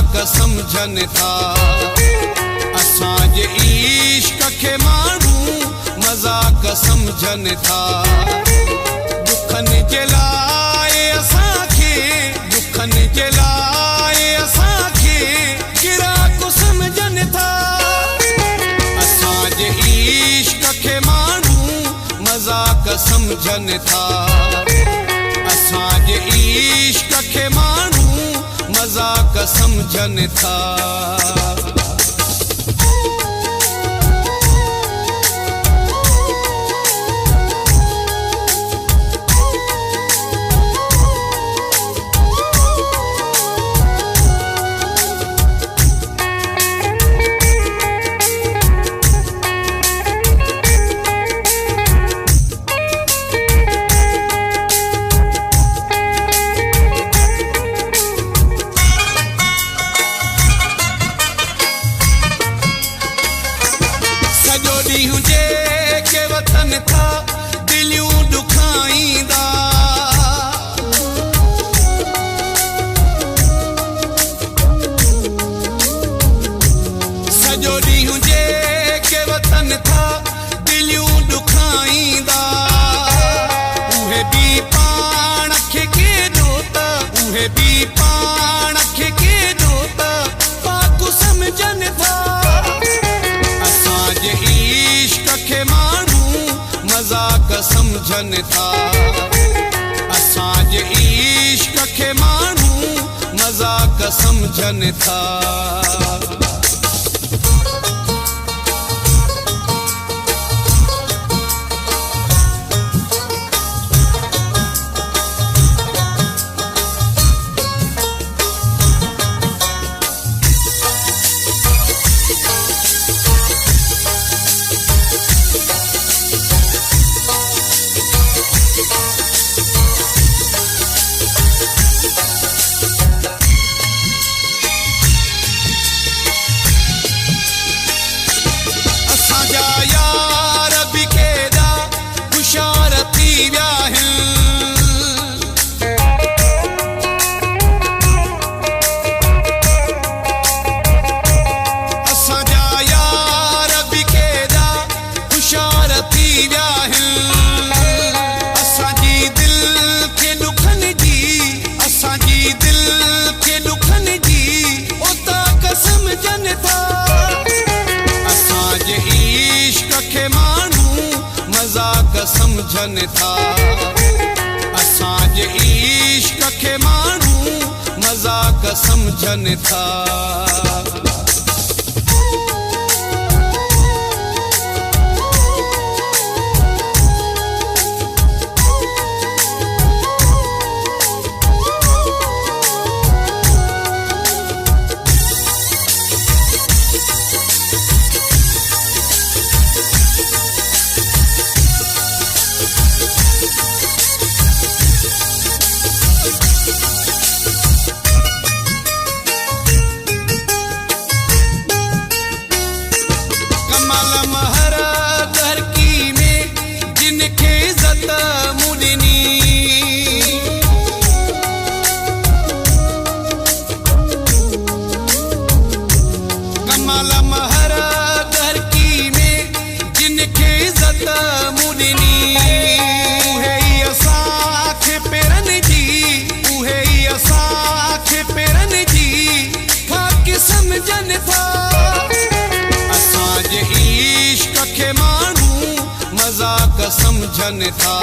मजाक समझन था। असांजे इश्क के मानू मजाक समझन था। दुखन के लाए असांखे, दुखन के लाए असांखे गिराक समझन था। असांजे इश्क के मानू मजाक समझन था। असांजे इश्क के मानू मजाक समझन था। के वतन था दिलियूं दुखाईंदा। सजो ॾींहुं के वतन था दिलियूं दुखाईंदा। उहे बि पाण खे केॾो त, उहे बि पाण खे केॾो त पाक समझन था। असांजे इश्क के मानू मजाक समझन था। असांजे इश्क के मानू मजाक समझन था। समझन था। असांजे इश्क के मानू मजाक समझन था। समझन था।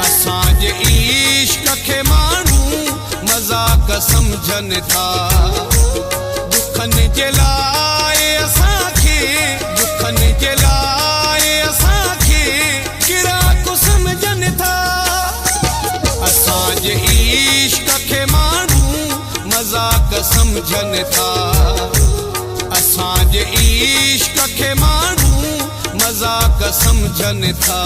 असांजे इश्क के मानू मजाक समझन था। दुखन के लाए असांखे, दुखन के लाए असांखे गिराक समझन था। असांजे इश्क के मानू मजाक समझन था। असांजे इश्क के मानू मजाक समझन था।